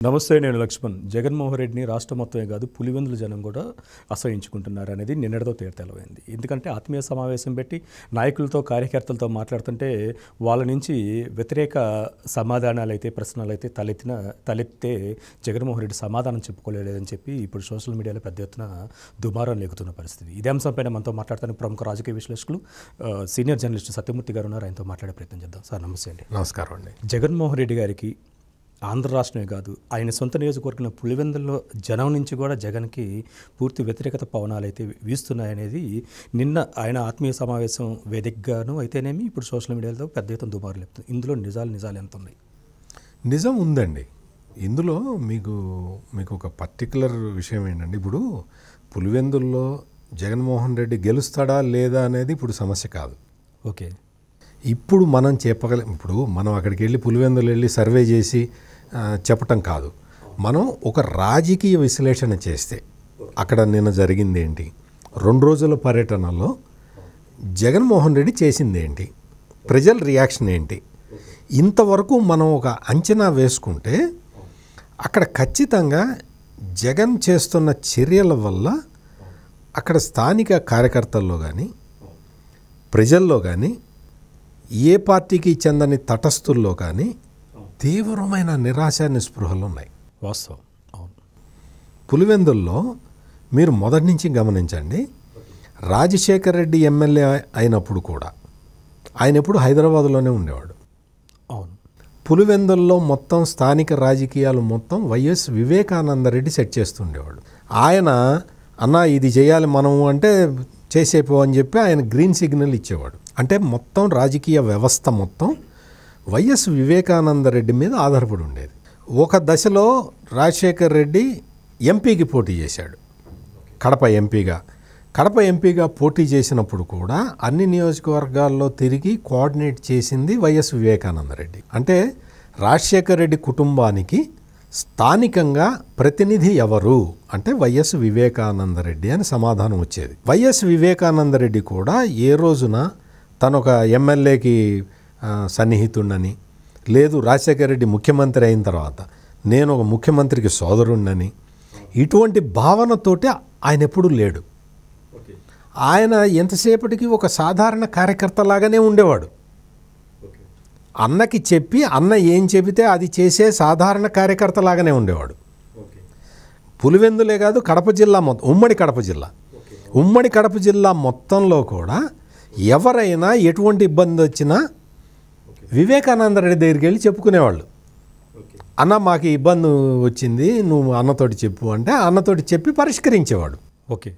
నమస్తే, నేను లక్ష్మణ్. జగన్మోహన్ రెడ్డిని రాష్ట్రం మొత్తమే కాదు పులివెందుల జనం కూడా అసహించుకుంటున్నారు అనేది నిన్నటితో తేలిపోయింది. ఎందుకంటే ఆత్మీయ సమావేశం పెట్టి నాయకులతో కార్యకర్తలతో మాట్లాడుతుంటే వాళ్ళ నుంచి వ్యతిరేక సమాధానాలు అయితే ప్రశ్నలు అయితే తలెత్తే జగన్మోహన్ రెడ్డి సమాధానం చెప్పుకోలేదని చెప్పి ఇప్పుడు సోషల్ మీడియాలో పెద్ద ఎత్తున దుమారం లేకుతున్న పరిస్థితి. ఇదే అంశంపైన మనతో మాట్లాడుతున్న ప్రముఖ రాజకీయ విశ్లేషకులు సీనియర్ జర్నలిస్ట్ సత్యమూర్తి గారు ఉన్నారు. ఆయనతో మాట్లాడే ప్రయత్నం చేద్దాం. సార్ నమస్తే అండి. నమస్కారం అండి. జగన్మోహన్ రెడ్డి గారికి ఆంధ్ర రాష్ట్రమే కాదు ఆయన సొంత నియోజకవర్గం పులివెందుల్లో జనం నుంచి కూడా జగన్కి పూర్తి వ్యతిరేకత పవనాలు అయితే వీస్తున్నాయనేది నిన్న ఆయన ఆత్మీయ సమావేశం వేదికగాను అయితేనేమి ఇప్పుడు సోషల్ మీడియాలో పెద్ద ఎత్తున దుమారు లేపుతుంది. ఇందులో నిజాలు ఎంత ఉన్నాయి? నిజం ఉందండి. ఇందులో మీకు ఒక పర్టికులర్ విషయం ఏంటంటే, ఇప్పుడు పులివెందుల్లో జగన్మోహన్ రెడ్డి గెలుస్తాడా లేదా అనేది ఇప్పుడు సమస్య కాదు. ఓకే, ఇప్పుడు మనం ఇప్పుడు మనం అక్కడికి వెళ్ళి పులివెందులు వెళ్ళి సర్వే చేసి చెప్పటం కాదు. మనం ఒక రాజకీయ విశ్లేషణ చేస్తే అక్కడ నిన్న జరిగింది ఏంటి, 2 రోజుల పర్యటనలో జగన్మోహన్ రెడ్డి చేసింది ఏంటి, ప్రజల రియాక్షన్ ఏంటి, ఇంతవరకు మనం ఒక అంచనా వేసుకుంటే అక్కడ ఖచ్చితంగా జగన్ చేస్తున్న చర్యల వల్ల అక్కడ స్థానిక కార్యకర్తల్లో కానీ ప్రజల్లో కానీ ఏ పార్టీకి చెందని తటస్థుల్లో కానీ తీవ్రమైన నిరాశ నిస్పృహలు ఉన్నాయి. వాస్తవం. అవును. పులివెందుల్లో మీరు మొదటి నుంచి గమనించండి, రాజశేఖర్ రెడ్డి ఎమ్మెల్యే అయినప్పుడు కూడా ఆయన ఎప్పుడు హైదరాబాదులోనే ఉండేవాడు. అవును. పులివెందుల్లో మొత్తం స్థానిక రాజకీయాలు మొత్తం వైఎస్ వివేకానంద రెడ్డి సెట్ చేస్తుండేవాడు. ఆయన అన్నా ఇది చేయాలి మనము అంటే చేసేపో అని చెప్పి ఆయన గ్రీన్ సిగ్నల్ ఇచ్చేవాడు. అంటే మొత్తం రాజకీయ వ్యవస్థ మొత్తం వైఎస్ వివేకానంద రెడ్డి మీద ఆధారపడి ఉండేది. ఒక దశలో రాజశేఖర్ రెడ్డి ఎంపీకి పోటీ చేశాడు, కడప ఎంపీగా పోటీ చేసినప్పుడు కూడా అన్ని నియోజకవర్గాల్లో తిరిగి కోఆర్డినేట్ చేసింది వైఎస్ వివేకానంద రెడ్డి. అంటే రాజశేఖర్ రెడ్డి కుటుంబానికి స్థానికంగా ప్రతినిధి ఎవరు అంటే వైఎస్ వివేకానంద రెడ్డి అని సమాధానం వచ్చేది. వైఎస్ వివేకానంద రెడ్డి కూడా ఏ రోజున తను ఒక ఎమ్మెల్యేకి సన్నిహితుడని, లేదు రాజశేఖర రెడ్డి ముఖ్యమంత్రి అయిన తర్వాత నేను ఒక ముఖ్యమంత్రికి సోదరుణ్ణని, ఇటువంటి భావనతోటి ఆయన ఎప్పుడూ లేడు. ఆయన ఎంతసేపటికి ఒక సాధారణ కార్యకర్తలాగానే ఉండేవాడు. అన్నకి చెప్పి అన్న ఏం చెబితే అది చేసే సాధారణ కార్యకర్తలాగానే ఉండేవాడు. పులివెందులే కాదు, కడప జిల్లా మొత్తం, ఉమ్మడి కడప జిల్లా మొత్తంలో కూడా ఎవరైనా ఎటువంటి ఇబ్బంది వచ్చినా వివేకానంద రెడ్డి దగ్గరికి వెళ్ళి చెప్పుకునేవాళ్ళు. అన్న మాకు ఇబ్బంది వచ్చింది, నువ్వు అన్నతోటి చెప్పు అంటే అన్నతోటి చెప్పి పరిష్కరించేవాడు. ఓకే.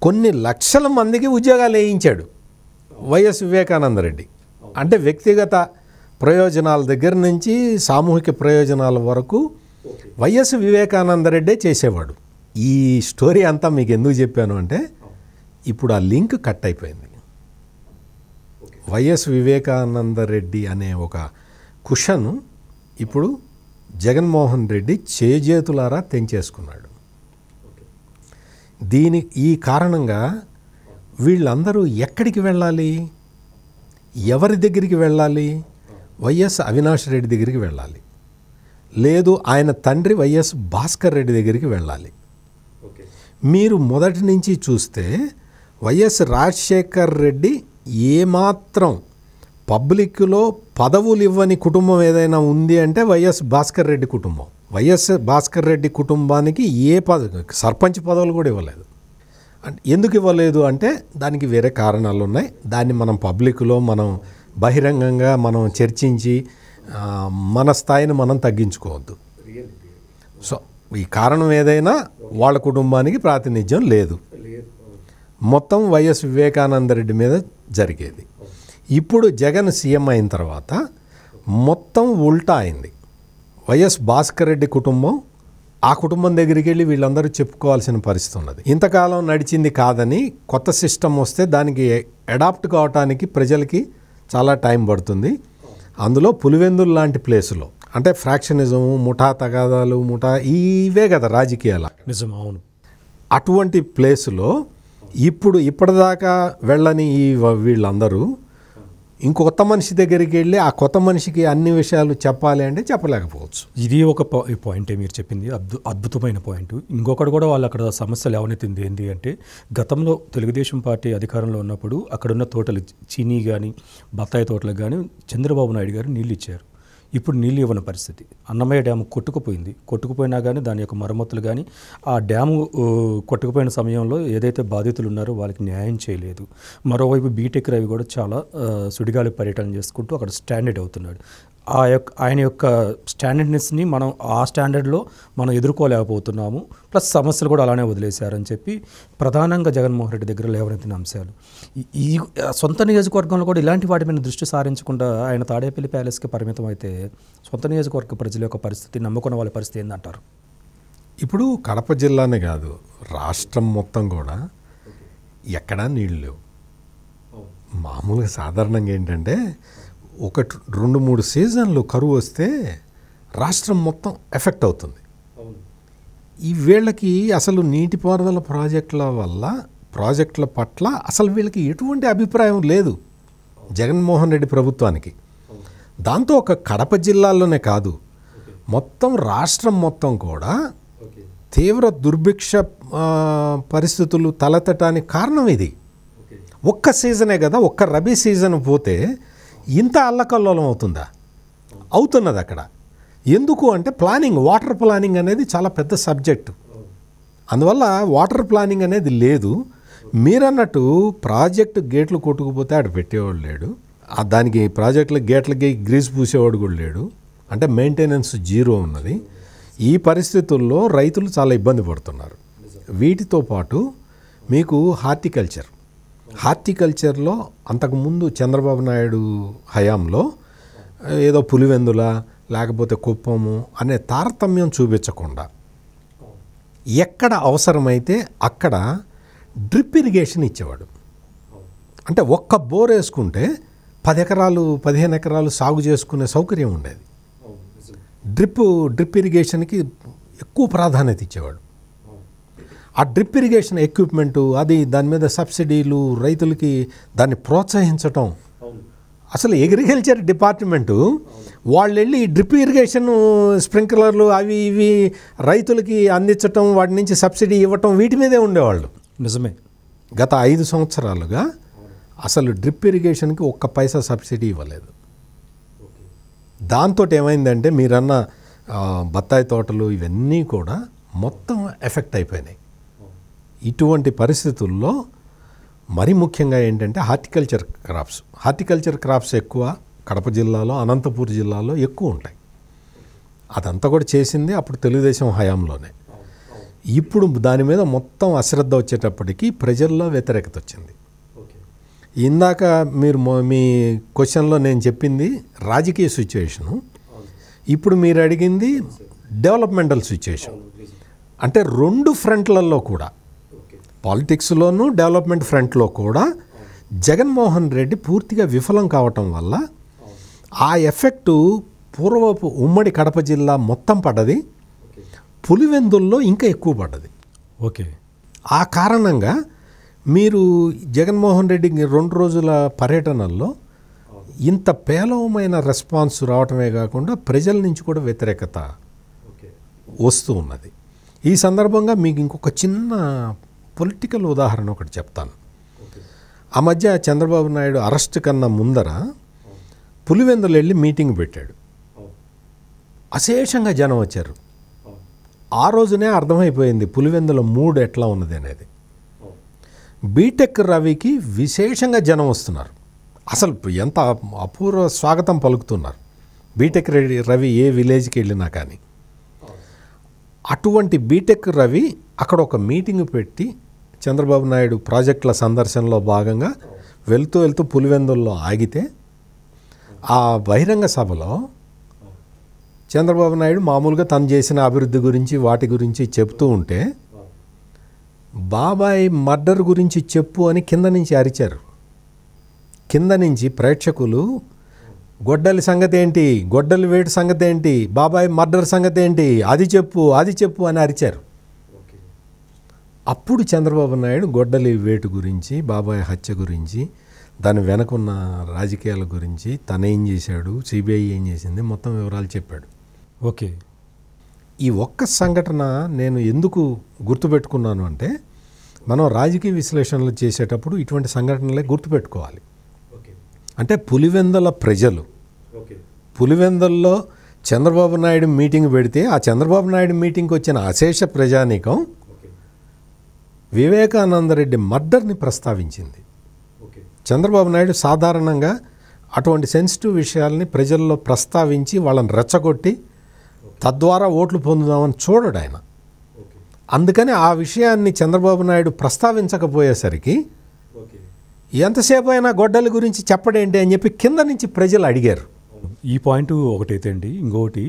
కొన్ని లక్షల మందికి ఉద్యోగాలు వేయించాడు వైఎస్ వివేకానంద రెడ్డి. అంటే వ్యక్తిగత ప్రయోజనాల దగ్గర నుంచి సామూహిక ప్రయోజనాల వరకు వైఎస్ వివేకానంద రెడ్డే చేసేవాడు. ఈ స్టోరీ అంతా మీకు ఎందుకు చెప్పాను అంటే, ఇప్పుడు ఆ లింక్ కట్ అయిపోయింది. వైఎస్ వివేకానంద రెడ్డి అనే ఒక కుషన్ ఇప్పుడు జగన్మోహన్ రెడ్డి చేజేతులారా తెంచేసుకున్నాడు. ఈ కారణంగా వీళ్ళందరూ ఎక్కడికి వెళ్ళాలి, ఎవరి దగ్గరికి వెళ్ళాలి? వైఎస్ అవినాష్ రెడ్డి దగ్గరికి వెళ్ళాలి, లేదు ఆయన తండ్రి వైఎస్ భాస్కర్ రెడ్డి దగ్గరికి వెళ్ళాలి. మీరు మొదటి నుంచి చూస్తే వైఎస్ రాజశేఖర్ రెడ్డి ఏమాత్రం పబ్లిక్లో పదవులు ఇవ్వని కుటుంబం ఏదైనా ఉంది అంటే వైఎస్ భాస్కర్ రెడ్డి కుటుంబం. వైఎస్ భాస్కర్ రెడ్డి కుటుంబానికి సర్పంచ్ పదవులు కూడా ఇవ్వలేదు. ఎందుకు ఇవ్వలేదు అంటే దానికి వేరే కారణాలు ఉన్నాయి. దాన్ని మనం పబ్లిక్లో మనం బహిరంగంగా మనం చర్చించి మన స్థాయిని మనం తగ్గించుకోవద్దు. సో ఈ కారణం ఏదైనా వాళ్ళ కుటుంబానికి ప్రాతినిధ్యం లేదు, మొత్తం వైఎస్ వివేకానంద రెడ్డి మీద జరిగేది. ఇప్పుడు జగన్ సీఎం అయిన తర్వాత మొత్తం ఉల్టా అయింది. వైఎస్ భాస్కర్ రెడ్డి కుటుంబం ఆ కుటుంబం దగ్గరికి వెళ్ళి వీళ్ళందరూ చెప్పుకోవాల్సిన పరిస్థితి ఉన్నది. ఇంతకాలం నడిచింది కాదని కొత్త సిస్టమ్ వస్తే దానికి అడాప్ట్ కావటానికి ప్రజలకి చాలా టైం పడుతుంది. అందులో పులివెందులు లాంటి ప్లేసులో అంటే ఫ్రాక్షనిజము, ముఠా తగాదాలు, ఇవే కదా రాజకీయాలు. నిజం. అవును. అటువంటి ప్లేసులో ఇప్పటిదాకా వెళ్ళని వీళ్ళందరూ ఇంకో కొత్త మనిషి దగ్గరికి వెళ్ళి ఆ కొత్త మనిషికి అన్ని విషయాలు చెప్పాలి అంటే చెప్పలేకపోవచ్చు. ఇది ఒక పాయింటే మీరు చెప్పింది, అద్భుతమైన పాయింట్. ఇంకొకటి కూడా వాళ్ళు అక్కడ సమస్యలు లేవనెత్తింది ఏంటి అంటే, గతంలో తెలుగుదేశం పార్టీ అధికారంలో ఉన్నప్పుడు అక్కడున్న తోటలు చీనీ కానీ బత్తాయి తోటలకు కానీ చంద్రబాబు నాయుడు గారు నీళ్ళు ఇచ్చారు. ఇప్పుడు నీళ్ళు ఇవ్వని పరిస్థితి. అన్నమయ్య డ్యాము కొట్టుకుపోయినా కానీ దాని యొక్క మరమ్మతులు కానీ, ఆ డ్యాము కొట్టుకుపోయిన సమయంలో ఏదైతే బాధితులు ఉన్నారో వాళ్ళకి న్యాయం చేయలేదు. మరోవైపు బీటెక్ రవి కూడా చాలా సుడిగాలి పర్యటన చేసుకుంటూ అక్కడ స్టాండర్డ్ అవుతున్నాడు. ఆయన యొక్క స్టాండర్డ్నెస్ని మనం ఆ స్టాండర్డ్లో మనం ఎదుర్కోలేకపోతున్నాము, ప్లస్ సమస్యలు కూడా అలానే వదిలేశారని చెప్పి ప్రధానంగా జగన్మోహన్ రెడ్డి దగ్గర లేవనెత్తిన అంశాలు. ఈ సొంత నియోజకవర్గంలో కూడా ఇలాంటి వాటి మీద దృష్టి సారించకుండా ఆయన తాడేపల్లి ప్యాలెస్కి పరిమితం అయితే సొంత నియోజకవర్గ ప్రజల యొక్క పరిస్థితి, నమ్ముకున్న వాళ్ళ పరిస్థితి ఏందంటారు? ఇప్పుడు కడప జిల్లానే కాదు, రాష్ట్రం మొత్తం కూడా ఎక్కడా నీళ్ళు లేవు. మామూలుగా సాధారణంగా ఏంటంటే 1-2-3 సీజన్లు కరువు వస్తే రాష్ట్రం మొత్తం ఎఫెక్ట్ అవుతుంది. ఈ వీళ్ళకి అసలు నీటిపారుదల ప్రాజెక్టుల పట్ల అసలు వీళ్ళకి ఎటువంటి అభిప్రాయం లేదు జగన్మోహన్ రెడ్డి ప్రభుత్వానికి. దాంతో ఒక కడప జిల్లాలోనే కాదు, మొత్తం రాష్ట్రం మొత్తం కూడా తీవ్ర దుర్భిక్ష పరిస్థితులు తలెత్తటానికి కారణం ఇది. ఒక్క సీజనే కదా, ఒక్క రబీ సీజన్ పోతే ఇంత అల్లకల్లోలం అవుతుందా? అవుతున్నది అక్కడ. ఎందుకు అంటే వాటర్ ప్లానింగ్ అనేది చాలా పెద్ద సబ్జెక్టు. అందువల్ల వాటర్ ప్లానింగ్ అనేది లేదు. మీరన్నట్టు ప్రాజెక్టు గేట్లు కొట్టుకుపోతే ఆడ పెట్టేవాడు లేడు, దానికి ప్రాజెక్టుల గేట్లకి గ్రీస్ పూసేవాడు కూడా లేడు. అంటే మెయింటెనెన్స్ జీరో ఉన్నది. ఈ పరిస్థితుల్లో రైతులు చాలా ఇబ్బంది పడుతున్నారు. వీటితో పాటు మీకు హార్టికల్చర్లో అంతకుముందు చంద్రబాబు నాయుడు హయాంలో ఏదో పులివెందుల లేకపోతే కుప్పము అనే తారతమ్యం చూపించకుండా ఎక్కడ అవసరమైతే అక్కడ డ్రిప్ ఇరిగేషన్ ఇచ్చేవాడు. అంటే ఒక్క బోర్ వేసుకుంటే 10 ఎకరాలు 15 ఎకరాలు సాగు చేసుకునే సౌకర్యం ఉండేది. డ్రిప్ ఇరిగేషన్కి ఎక్కువ ప్రాధాన్యత ఇచ్చేవాడు. ఆ డ్రిప్ ఇరిగేషన్ ఎక్విప్మెంటు దాని మీద సబ్సిడీలు, రైతులకి దాన్ని ప్రోత్సహించటం. అసలు అగ్రికల్చర్ డిపార్ట్మెంటు వాళ్ళు వెళ్ళి డ్రిప్ ఇరిగేషన్ స్ప్రింక్లర్లు అవి ఇవి రైతులకి అందించటం, వాటి నుంచి సబ్సిడీ ఇవ్వటం, వీటి మీదే ఉండేవాళ్ళు. నిజమే. గత 5 సంవత్సరాలుగా అసలు డ్రిప్ ఇరిగేషన్కి ఒక్క పైసా సబ్సిడీ ఇవ్వలేదు. దాంతో ఏమైందంటే మీరన్న బత్తాయి తోటలు ఇవన్నీ కూడా మొత్తం ఎఫెక్ట్ అయిపోయినాయి. ఇటువంటి పరిస్థితుల్లో మరి ముఖ్యంగా ఏంటంటే హార్టికల్చర్ క్రాప్స్ ఎక్కువ కడప జిల్లాలో, అనంతపూర్ జిల్లాలో ఎక్కువ ఉంటాయి. అదంతా కూడా చేసింది అప్పుడు తెలుగుదేశం హయాంలోనే. ఇప్పుడు దాని మీద మొత్తం అశ్రద్ధ వచ్చేటప్పటికి ప్రజల్లో వ్యతిరేకత వచ్చింది. ఇందాక మీరు మీ క్వశ్చన్లో నేను చెప్పింది రాజకీయ సిచ్యువేషను, ఇప్పుడు మీరు అడిగింది డెవలప్మెంటల్ సిచ్యువేషన్. అంటే 2 ఫ్రంట్లలో కూడా, పాలిటిక్స్లోనూ డెవలప్మెంట్ ఫ్రంట్లో కూడా జగన్మోహన్ రెడ్డి పూర్తిగా విఫలం కావటం వల్ల ఆ ఎఫెక్టు పూర్వపు ఉమ్మడి కడప జిల్లా మొత్తం పడ్డది, పులివెందుల్లో ఇంకా ఎక్కువ పడ్డది. ఓకే. ఆ కారణంగా మీరు జగన్మోహన్ రెడ్డి 2 రోజుల పర్యటనల్లో ఇంత పేలవమైన రెస్పాన్స్ రావటమే కాకుండా ప్రజల నుంచి కూడా వ్యతిరేకత వస్తూ ఉన్నది. ఈ సందర్భంగా మీకు ఇంకొక చిన్న పొలిటికల్ ఉదాహరణ ఒకటి చెప్తాను. ఆ మధ్య చంద్రబాబు నాయుడు అరెస్ట్ కన్నా ముందర పులివెందులు వెళ్ళి మీటింగ్ పెట్టాడు. అశేషంగా జనం వచ్చారు. ఆ రోజునే అర్థమైపోయింది పులివెందుల మూడ్ ఎట్లా ఉన్నది అనేది. బీటెక్ రవికి విశేషంగా జనం వస్తున్నారు. అసలు ఎంత అపూర్వ స్వాగతం పలుకుతున్నారు బీటెక్ రవి ఏ విలేజ్కి వెళ్ళినా కానీ. అటువంటి బీటెక్ రవి అక్కడ ఒక మీటింగ్ పెట్టి చంద్రబాబు నాయుడు ప్రాజెక్టుల సందర్శనలో భాగంగా వెళ్తూ పులివెందుల్లో ఆగితే ఆ బహిరంగ సభలో చంద్రబాబు నాయుడు మామూలుగా తను చేసిన అభివృద్ధి గురించి వాటి గురించి చెప్తూ ఉంటే బాబాయ్ మర్డర్ గురించి చెప్పు అని కింద నుంచి అరిచారు. కింద నుంచి ప్రేక్షకులు గొడ్డలి సంగతి ఏంటి, గొడ్డలి వేటు సంగతి ఏంటి, బాబాయ్ మర్డర్ సంగతి ఏంటి, అది చెప్పు అని అరిచారు. అప్పుడు చంద్రబాబు నాయుడు గొడ్డలి వేటు గురించి, బాబాయ్ హత్య గురించి, దాని వెనకున్న రాజకీయాల గురించి తనేం చేశాడు, సిబిఐ ఏం చేసింది, మొత్తం వివరాలు చెప్పాడు. ఓకే. ఈ ఒక్క సంఘటన నేను ఎందుకు గుర్తుపెట్టుకున్నాను అంటే, మనం రాజకీయ విశ్లేషణలు చేసేటప్పుడు ఇటువంటి సంఘటనలే గుర్తుపెట్టుకోవాలి. అంటే పులివెందుల ప్రజలు, పులివెందుల్లో చంద్రబాబు నాయుడు మీటింగ్ పెడితే ఆ చంద్రబాబు నాయుడు మీటింగ్కి వచ్చిన అశేష ప్రజానీకం వివేకానందరెడ్డి మర్డర్ని ప్రస్తావించింది. చంద్రబాబు నాయుడు సాధారణంగా అటువంటి సెన్సిటివ్ విషయాల్ని ప్రజల్లో ప్రస్తావించి వాళ్ళని రెచ్చగొట్టి తద్వారా ఓట్లు పొందుదామని చూడడు ఆయన. అందుకని ఆ విషయాన్ని చంద్రబాబు నాయుడు ప్రస్తావించకపోయేసరికి ఎంతసేపు అయినా గొడ్డలి గురించి చెప్పడేంటి అని చెప్పి కింద నుంచి ప్రజలు అడిగారు. ఈ పాయింట్ ఒకటైతే అండి, ఇంకొకటి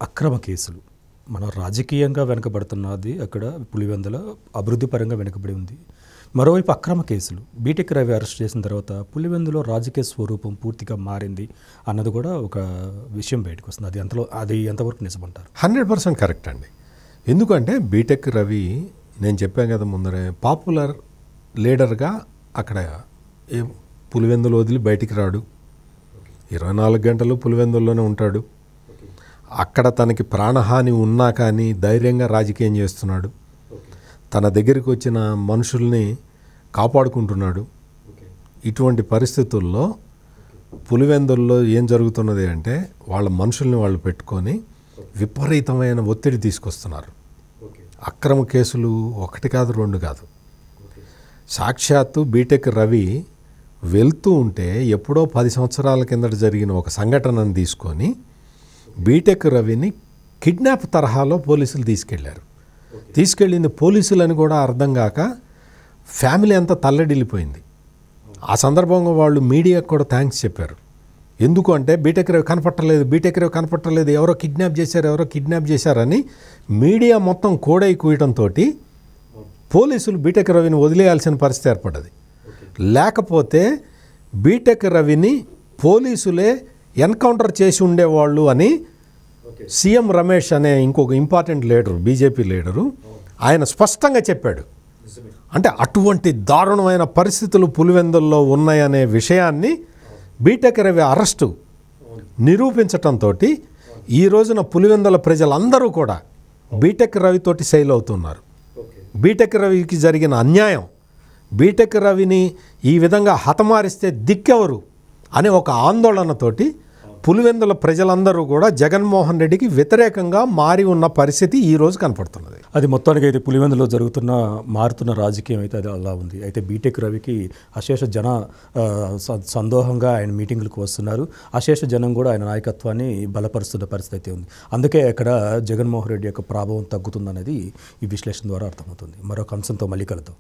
అక్రమ కేసులు. మనం రాజకీయంగా వెనకబడుతున్నది అక్కడ పులివెందుల అభివృద్ధి పరంగా వెనుకబడి ఉంది. మరోవైపు అక్రమ కేసులు. బీటెక్ రవి అరెస్ట్ చేసిన తర్వాత పులివెందులో రాజకీయ స్వరూపం పూర్తిగా మారింది అన్నది కూడా ఒక విషయం బయటకు వస్తుంది. అది ఎంతవరకు నిజమంటారు? 100% కరెక్ట్ అండి. ఎందుకంటే బీటెక్ రవి, నేను చెప్పాను కదా ముందరే, పాపులర్ లీడర్గా అక్కడ పులివెందులు వదిలి బయటికి రాడు. 24 గంటలు పులివెందుల్లోనే ఉంటాడు. అక్కడ తనకి ప్రాణహాని ఉన్నా కానీ ధైర్యంగా రాజకీయం చేస్తున్నాడు. తన దగ్గరికి వచ్చిన మనుషుల్ని కాపాడుకుంటున్నాడు. ఇటువంటి పరిస్థితుల్లో పులివెందుల్లో ఏం జరుగుతున్నది అంటే, వాళ్ళ మనుషుల్ని వాళ్ళు పెట్టుకొని విపరీతమైన ఒత్తిడి తీసుకొస్తున్నారు. అక్రమ కేసులు 1 కాదు 2 కాదు. సాక్షాత్తు బీటెక్ రవి వెళ్తూ ఉంటే ఎప్పుడో 10 సంవత్సరాల కిందట జరిగిన ఒక సంఘటనను తీసుకొని బీటెక్ రవిని కిడ్నాప్ తరహాలో పోలీసులు తీసుకెళ్ళింది పోలీసులని కూడా అర్థం కాక ఫ్యామిలీ అంతా తల్లడిల్లిపోయింది. ఆ సందర్భంగా వాళ్ళు మీడియాకు కూడా థ్యాంక్స్ చెప్పారు. ఎందుకు అంటే బీటెక్ రవి కనపట్టలేదు, ఎవరో కిడ్నాప్ చేశారని మీడియా మొత్తం కోడై కూయటంతో పోలీసులు బీటెక్ రవిని వదిలేయాల్సిన పరిస్థితి ఏర్పడ్డది. లేకపోతే బీటెక్ రవిని పోలీసులే ఎన్కౌంటర్ చేసి ఉండేవాళ్ళు అని సీఎం రమేష్ అనే ఇంకొక ఇంపార్టెంట్ లీడరు, బీజేపీ లీడరు, ఆయన స్పష్టంగా చెప్పాడు. అంటే అటువంటి దారుణమైన పరిస్థితులు పులివెందుల్లో ఉన్నాయనే విషయాన్ని బీటెక్ రవి అరెస్టు నిరూపించటంతో ఈ రోజున పులివెందుల ప్రజలందరూ కూడా బీటెక్ రవితోటి శైలు అవుతున్నారు. బీటెక్ రవికి జరిగిన అన్యాయం, బీటెక్ రవిని ఈ విధంగా హతమారిస్తే దిక్కెవరు అనే ఒక ఆందోళనతోటి పులివెందుల ప్రజలందరూ కూడా జగన్మోహన్ రెడ్డికి వ్యతిరేకంగా మారి ఉన్న పరిస్థితి ఈ రోజు కనపడుతున్నది. అది మొత్తానికి అయితే పులివెందులో మారుతున్న రాజకీయం అయితే అది అలా ఉంది. అయితే బీటెక్ రవికి అశేష జన సందోహంగా ఆయన మీటింగులకు వస్తున్నారు. అశేష జనం కూడా ఆయన నాయకత్వాన్ని బలపరుస్తున్న పరిస్థితి అయితే ఉంది. అందుకే అక్కడ జగన్మోహన్ రెడ్డి యొక్క ప్రభావం తగ్గుతుందనేది ఈ విశ్లేషణ ద్వారా అర్థమవుతుంది. మరొక అంశంతో మళ్ళీ కలుద్దాం.